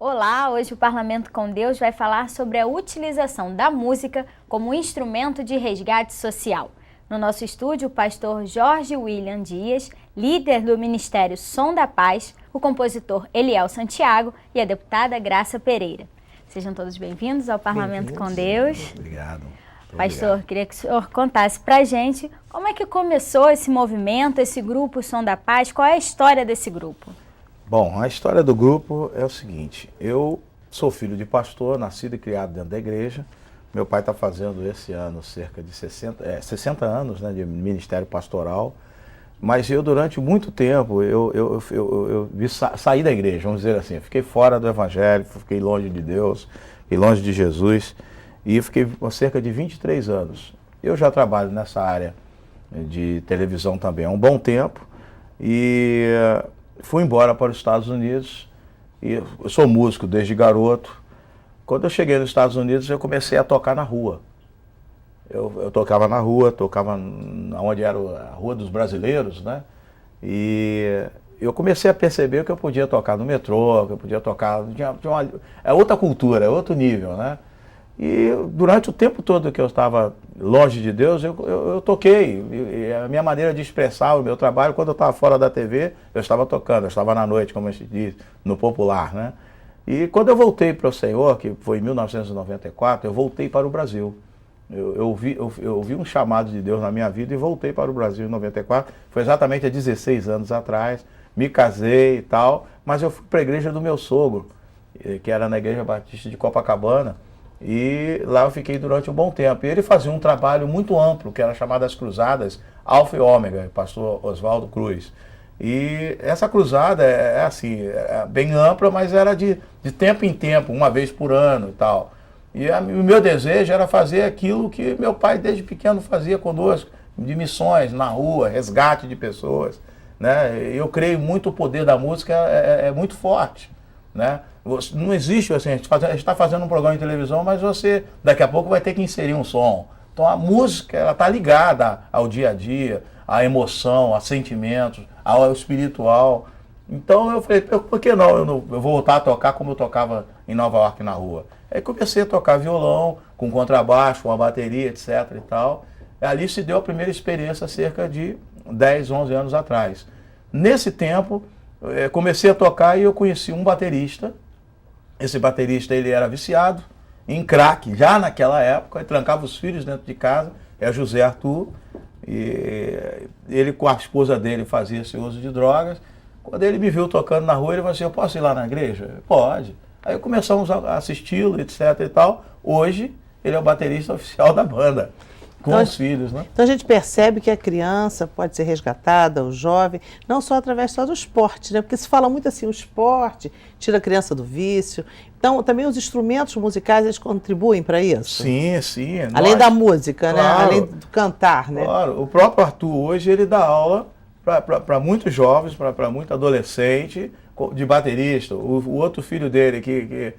Olá, hoje o Parlamento com Deus vai falar sobre a utilização da música como instrumento de resgate social. No nosso estúdio, o pastor Jorge William Dias, líder do Ministério Som da Paz, o compositor Eliel Santiago e a deputada Graça Pereira. Sejam todos bem-vindos ao Parlamento com Deus. Obrigado. Pastor, queria que o senhor contasse para a gente como é que começou esse movimento, esse grupo Som da Paz, qual é a história desse grupo? Bom, a história do grupo é o seguinte, eu sou filho de pastor, nascido e criado dentro da igreja. Meu pai está fazendo esse ano cerca de 60 anos, né, de ministério pastoral, mas eu durante muito tempo eu saí da igreja, vamos dizer assim, fiquei fora do evangelho, fiquei longe de Deus, fiquei longe de Jesus e eu fiquei por cerca de 23 anos. Eu já trabalho nessa área de televisão também há um bom tempo e fui embora para os Estados Unidos e eu sou músico desde garoto. Quando eu cheguei nos Estados Unidos, eu comecei a tocar na rua. Eu tocava na rua, tocava onde era a Rua dos Brasileiros, né? E eu comecei a perceber que eu podia tocar no metrô, que eu podia tocar... É outra cultura, é outro nível, né? E durante o tempo todo que eu estava longe de Deus, eu toquei. E a minha maneira de expressar o meu trabalho, quando eu estava fora da TV, eu estava tocando, eu estava na noite, como a gente diz, no popular, né? E quando eu voltei para o Senhor, que foi em 1994, eu voltei para o Brasil. Eu ouvi um chamado de Deus na minha vida e voltei para o Brasil em 94. Foi exatamente há 16 anos atrás. Me casei e tal, mas eu fui para a igreja do meu sogro, que era na Igreja Batista de Copacabana. E lá eu fiquei durante um bom tempo. E ele fazia um trabalho muito amplo, que era chamado as Cruzadas Alfa e Ômega, pastor Oswaldo Cruz. E essa cruzada é assim, é bem ampla, mas era de tempo em tempo, uma vez por ano e tal. E o meu desejo era fazer aquilo que meu pai desde pequeno fazia conosco, de missões na rua, resgate de pessoas, né? Eu creio muito o poder da música é muito forte, né? Não existe assim, a gente está fazendo um programa de televisão, mas você daqui a pouco vai ter que inserir um som. Então a música, ela está ligada ao dia a dia, à emoção, a sentimentos, ao espiritual. Então eu falei, por que não? Eu vou voltar a tocar como eu tocava em Nova York na rua. Aí comecei a tocar violão, com contrabaixo, com a bateria, etc. e tal. E ali se deu a primeira experiência cerca de 10, 11 anos atrás. Nesse tempo, comecei a tocar e eu conheci um baterista. Esse baterista, ele era viciado em crack, já naquela época, ele trancava os filhos dentro de casa, é José Arthur, e ele com a esposa dele fazia esse uso de drogas. Quando ele me viu tocando na rua, ele falou assim, eu posso ir lá na igreja? Pode. Aí começamos a assisti-lo, etc e tal. Hoje, ele é o baterista oficial da banda, com os filhos, né? Então a gente percebe que a criança pode ser resgatada, o jovem, não só através só do esporte, né? Porque se fala muito assim, o esporte tira a criança do vício. Então também os instrumentos musicais, eles contribuem para isso? Sim, sim. Além da música, claro, né? Além do cantar, né? Claro, o próprio Arthur hoje, ele dá aula para muitos jovens, para muito adolescente, de baterista. O outro filho dele, que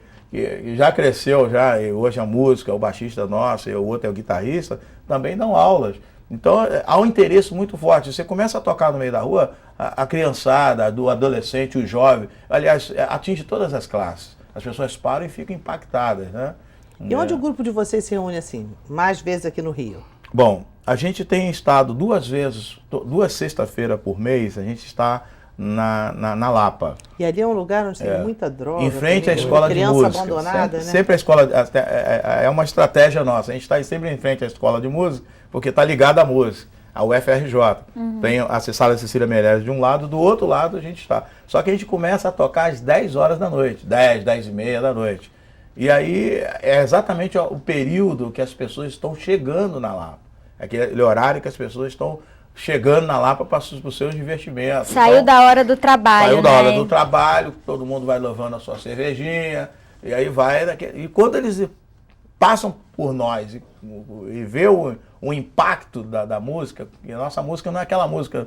já cresceu, já, e hoje a música, é o baixista nosso, e o outro é o guitarrista, também dão aulas. Então há um interesse muito forte. Você começa a tocar no meio da rua, a criançada, do adolescente, o jovem, aliás, atinge todas as classes. As pessoas param e ficam impactadas, né? E onde o grupo de vocês se reúne assim, mais vezes aqui no Rio? Bom, a gente tem estado duas sextas-feiras por mês, a gente está na Lapa. E ali é um lugar onde tem muita droga. Em frente à escola de música. Criança abandonada, né? Sempre a escola, é uma estratégia nossa, a gente está sempre em frente à escola de música, porque está ligado à música, ao UFRJ. Tem a Sala Cecília Meirelles de um lado, do outro lado a gente está. Só que a gente começa a tocar às 10 horas da noite, 10, 10 e meia da noite. E aí é exatamente o período que as pessoas estão chegando na Lapa. Aquele horário que as pessoas estão chegando na Lapa para os seus divertimentos. Saiu então, da hora do trabalho, Saiu da hora do trabalho, todo mundo vai levando a sua cervejinha, e aí vai... E quando eles passam por nós e vê o impacto da música, e a nossa música não é aquela música,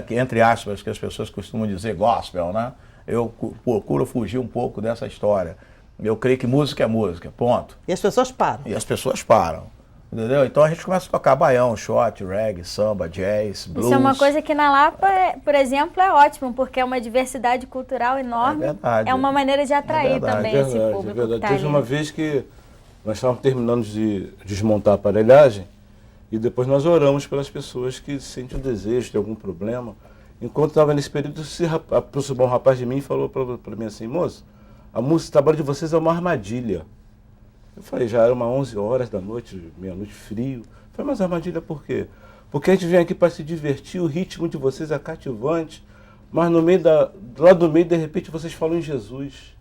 que, entre aspas, que as pessoas costumam dizer gospel, né? Eu procuro fugir um pouco dessa história. Eu creio que música é música, ponto. E as pessoas param. E as pessoas param. Entendeu? Então a gente começa a tocar baião, shot, reggae, samba, jazz, blues. Isso é uma coisa que na Lapa, por exemplo, é ótimo, porque é uma diversidade cultural enorme. É verdade. É uma maneira de atrair verdade, também É esse verdade, público. é verdade. Que tá Teve ali. uma vez que nós estávamos terminando de desmontar a aparelhagem e depois nós oramos pelas pessoas que sentem o desejo, têm algum problema. Enquanto estava nesse período, se aproximou um rapaz de mim e falou para mim assim: moço, a música, o trabalho de vocês é uma armadilha. Eu falei, já era umas 11 horas da noite, meia-noite, frio. Eu falei, mas armadilha por quê? Porque a gente vem aqui para se divertir, o ritmo de vocês é cativante, mas no meio lá do meio, de repente, vocês falam em Jesus.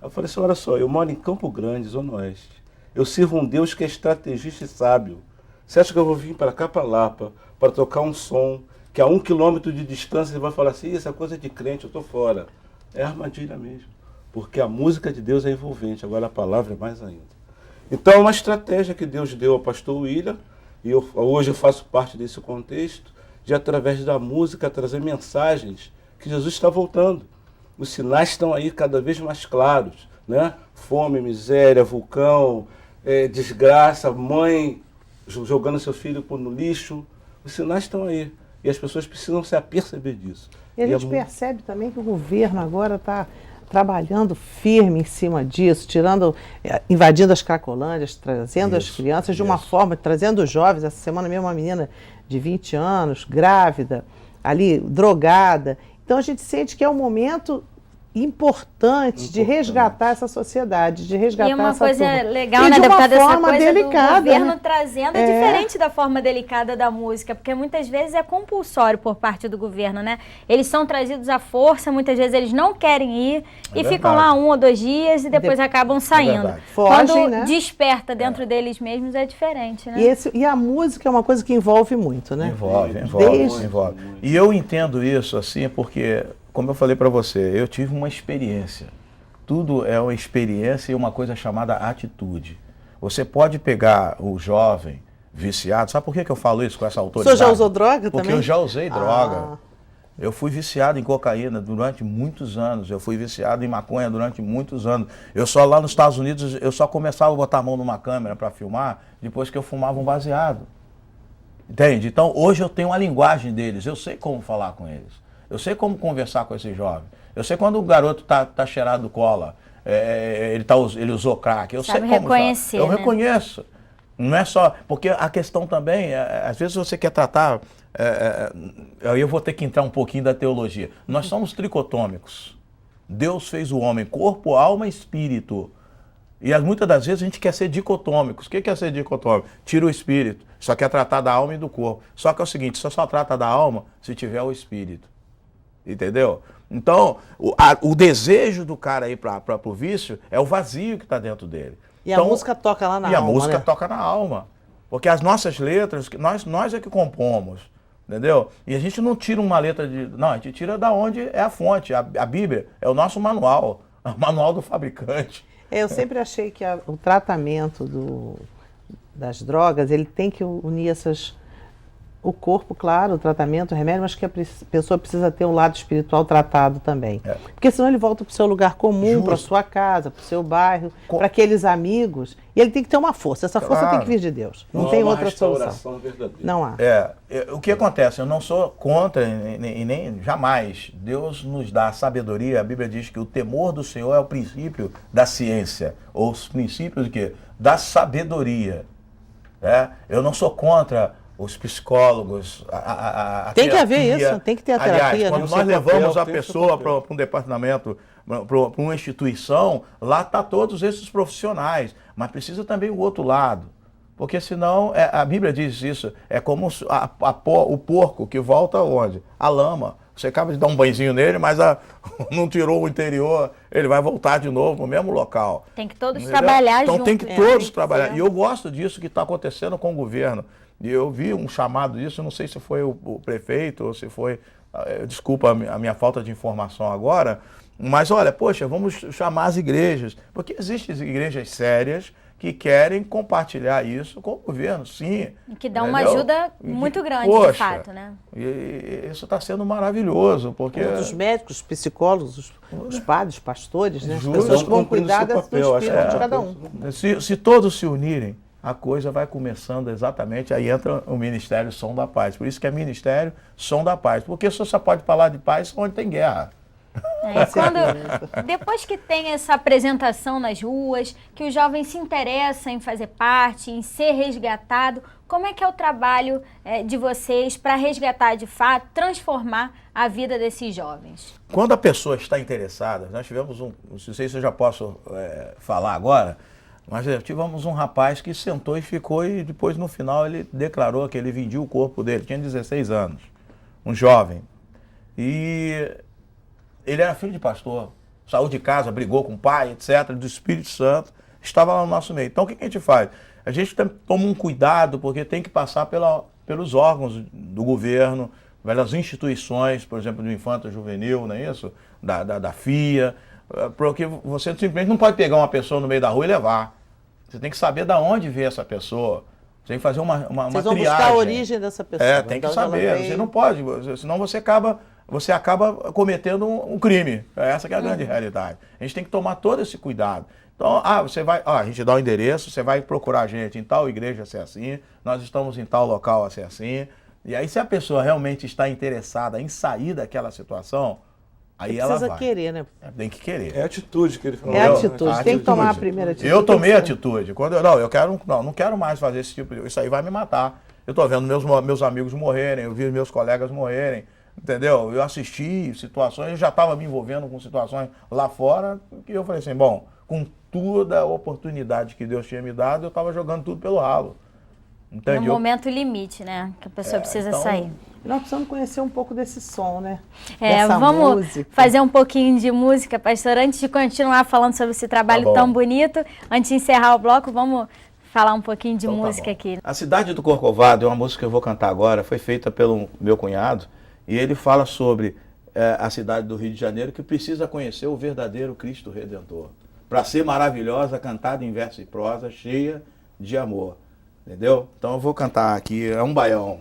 Eu falei assim, olha só, eu moro em Campo Grande, Zona Oeste. Eu sirvo um Deus que é estrategista e sábio. Você acha que eu vou vir para cá, para Lapa, para tocar um som que a 1 quilômetro de distância você vai falar assim, essa coisa é de crente, eu estou fora. É armadilha mesmo. Porque a música de Deus é envolvente, agora a palavra é mais ainda. Então é uma estratégia que Deus deu ao pastor William, e hoje eu faço parte desse contexto, de através da música trazer mensagens que Jesus está voltando. Os sinais estão aí cada vez mais claros, né? Fome, miséria, vulcão, desgraça, mãe jogando seu filho no lixo. Os sinais estão aí. E as pessoas precisam se aperceber disso. E a gente percebe também que o governo agora está trabalhando firme em cima disso, invadindo as cracolândias, trazendo as crianças de uma forma, trazendo os jovens. Essa semana mesmo uma menina de 20 anos, grávida, ali, drogada. Então a gente sente que é um momento importante de resgatar essa sociedade, de resgatar essa E uma coisa turma. legal, E né, de uma deputada, essa forma coisa delicada, do governo né? trazendo é diferente da forma delicada da música, porque muitas vezes é compulsório por parte do governo, né? Eles são trazidos à força, muitas vezes eles não querem ir e ficam lá 1 ou 2 dias e depois acabam saindo. Fogem, Quando né? desperta dentro deles mesmos é diferente, né? E a música é uma coisa que envolve muito, né? Envolve. E eu entendo isso assim porque, como eu falei para você, eu tive uma experiência. Tudo é uma experiência e uma coisa chamada atitude. Você pode pegar o jovem viciado, sabe por que eu falo isso com essa autoridade? O senhor já usou droga também? Porque eu já usei droga. Eu fui viciado em cocaína durante muitos anos, eu fui viciado em maconha durante muitos anos. Eu só lá nos Estados Unidos, eu só começava a botar a mão numa câmera para filmar depois que eu fumava um baseado. Entende? Então hoje eu tenho a linguagem deles, eu sei como falar com eles. Eu sei como conversar com esse jovem. Eu sei quando o garoto tá cheirado cola, ele usou crack. Eu sei como reconhecer, eu né? reconheço. Não é só... Porque a questão também, às vezes você quer tratar... eu vou ter que entrar um pouquinho da teologia. Nós somos tricotômicos. Deus fez o homem corpo, alma e espírito. E muitas das vezes a gente quer ser dicotômicos. O que é ser dicotômico? Tira o espírito. Só quer tratar da alma e do corpo. Só que é o seguinte, só trata da alma se tiver o espírito. Entendeu? Então, o desejo do cara ir para o vício é o vazio que está dentro dele. E então, a música toca lá na alma, E a música né? toca na alma. Porque as nossas letras, nós é que compomos. Entendeu? E a gente não tira uma letra de... Não, a gente tira da onde é a fonte. A Bíblia é o nosso manual. O manual do fabricante. Eu sempre achei que o tratamento das drogas, ele tem que unir o corpo, claro, o tratamento, o remédio, mas que a pessoa precisa ter um lado espiritual tratado também. Porque senão ele volta para o seu lugar comum, para a sua casa, para o seu bairro, para aqueles amigos. E ele tem que ter uma força. Essa força tem que vir de Deus. Não tem outra solução. Verdadeira. Não há. O que acontece? Eu não sou contra e nem jamais. Deus nos dá sabedoria. A Bíblia diz que o temor do Senhor é o princípio da ciência. Ou os princípios do quê? Da sabedoria. Eu não sou contra os psicólogos, a tem terapia. Que haver isso, tem que ter a terapia. Aliás, quando nós levamos a pessoa para um departamento, para uma instituição, lá está todos esses profissionais, mas precisa também o outro lado, porque senão, a Bíblia diz isso, é como o porco que volta aonde? A lama. Você acaba de dar um banhozinho nele, mas não tirou o interior, ele vai voltar de novo no mesmo local. Tem que todos trabalhar juntos. Então tem que todos trabalhar. E eu gosto disso que está acontecendo com o governo. E eu vi um chamado disso, não sei se foi o prefeito ou se foi, desculpa a minha falta de informação agora, mas olha, poxa, vamos chamar as igrejas, porque existem igrejas sérias que querem compartilhar isso com o governo, sim. Que dá uma ajuda muito grande, de fato, né? E isso está sendo maravilhoso, porque... Os médicos, psicólogos, os padres, os pastores, né? As Justo. pessoas que vão cuidar do espírito de cada um. Se todos se unirem, a coisa vai começando exatamente, aí entra o Ministério Som da Paz. Por isso que é Ministério Som da Paz, porque você só pode falar de paz onde tem guerra. Depois que tem essa apresentação nas ruas, que o jovem se interessa em fazer parte, em ser resgatado, como é que é o trabalho de vocês para resgatar de fato, transformar a vida desses jovens? Quando a pessoa está interessada, nós tivemos não sei se eu já posso falar agora, mas tivemos um rapaz que sentou e ficou, e depois no final ele declarou que ele vendia o corpo dele, tinha 16 anos, um jovem. E ele era filho de pastor, saiu de casa, brigou com o pai, etc., do Espírito Santo, estava lá no nosso meio. Então o que a gente faz? A gente toma um cuidado, porque tem que passar pelos órgãos do governo, pelas instituições, por exemplo, do Infanto Juvenil, não é isso? Da FIA, porque você simplesmente não pode pegar uma pessoa no meio da rua e levar. Você tem que saber de onde veio essa pessoa. Você tem que fazer uma triagem. Vocês vão buscar a origem dessa pessoa. Tem que saber. Você não pode, senão você acaba cometendo um crime. Essa que é a grande realidade. A gente tem que tomar todo esse cuidado. Então, a gente dá o endereço, você vai procurar a gente em tal igreja a ser assim, nós estamos em tal local a ser assim. E aí, se a pessoa realmente está interessada em sair daquela situação, aí ela vai. Precisa querer, né? Tem que querer. É a atitude que ele falou. É a atitude, tem que tomar a primeira atitude. Eu tomei atitude. Quando não quero mais fazer esse tipo de... Isso aí vai me matar. Eu estou vendo meus amigos morrerem, eu vi meus colegas morrerem, entendeu? Eu assisti situações, eu já estava me envolvendo com situações lá fora, que eu falei assim, bom, com toda a oportunidade que Deus tinha me dado, eu estava jogando tudo pelo ralo. Entendeu? No momento limite, né? Que a pessoa precisa sair. Nós precisamos conhecer um pouco desse som, né? Vamos música. fazer um pouquinho de música, pastor. Antes de continuar falando sobre esse trabalho tão bonito, antes de encerrar o bloco, vamos falar um pouquinho de música aqui. A Cidade do Corcovado é uma música que eu vou cantar agora, foi feita pelo meu cunhado, e ele fala sobre a cidade do Rio de Janeiro que precisa conhecer o verdadeiro Cristo Redentor. Para ser maravilhosa, cantada em verso e prosa, cheia de amor. Entendeu? Então eu vou cantar aqui, é um baião.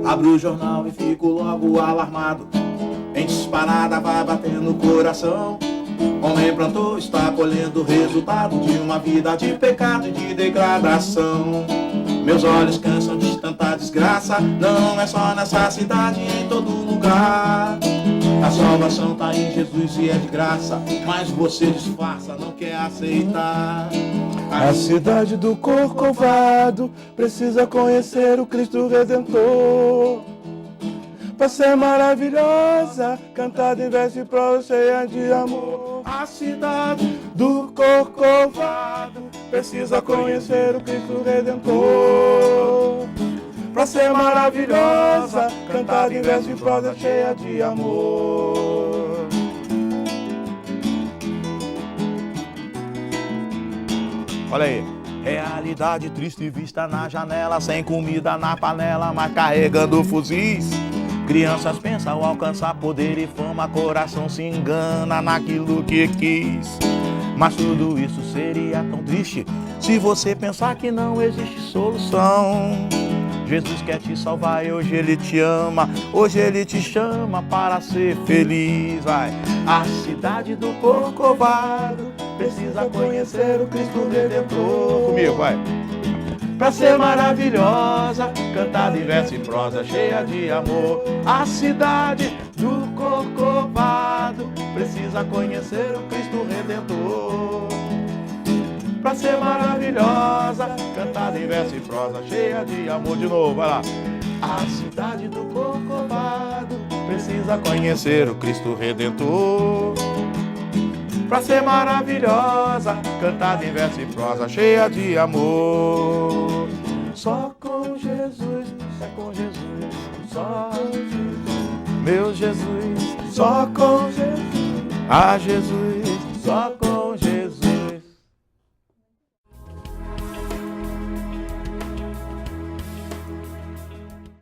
Abro o jornal e fico logo alarmado. Em disparada vai batendo no coração. Homem plantou, está colhendo o resultado de uma vida de pecado e de degradação. Meus olhos cansam de tanta desgraça, não é só nessa cidade, em todo lugar. A salvação tá em Jesus e é de graça, mas você disfarça, não quer aceitar. A cidade do Corcovado precisa conhecer o Cristo Redentor. Pra ser maravilhosa, cantada em verso e prosa, cheia de amor. A cidade do Corcovado precisa conhecer o Cristo Redentor. Pra ser maravilhosa, cantada em verso e prosa, cheia de amor. Olha aí. Realidade triste vista na janela, sem comida na panela, mas carregando fuzis. Crianças pensam ao alcançar poder e fama, coração se engana naquilo que quis. Mas tudo isso seria tão triste se você pensar que não existe solução. Jesus quer te salvar e hoje Ele te ama, hoje Ele te chama para ser feliz. Vai. A cidade do Corcovado precisa conhecer o Cristo Redentor. Comigo, vai. Pra ser maravilhosa, cantada em verso e prosa, cheia de amor. A cidade do Corcovado precisa conhecer o Cristo Redentor. Pra ser maravilhosa, cantada em verso e prosa, cheia de amor. De novo, vai lá. A cidade do Corcovado precisa conhecer o Cristo Redentor. Pra ser maravilhosa, cantada em verso e prosa, cheia de amor. Só com Jesus, é com Jesus, só meu Jesus, só com Jesus, Jesus, só com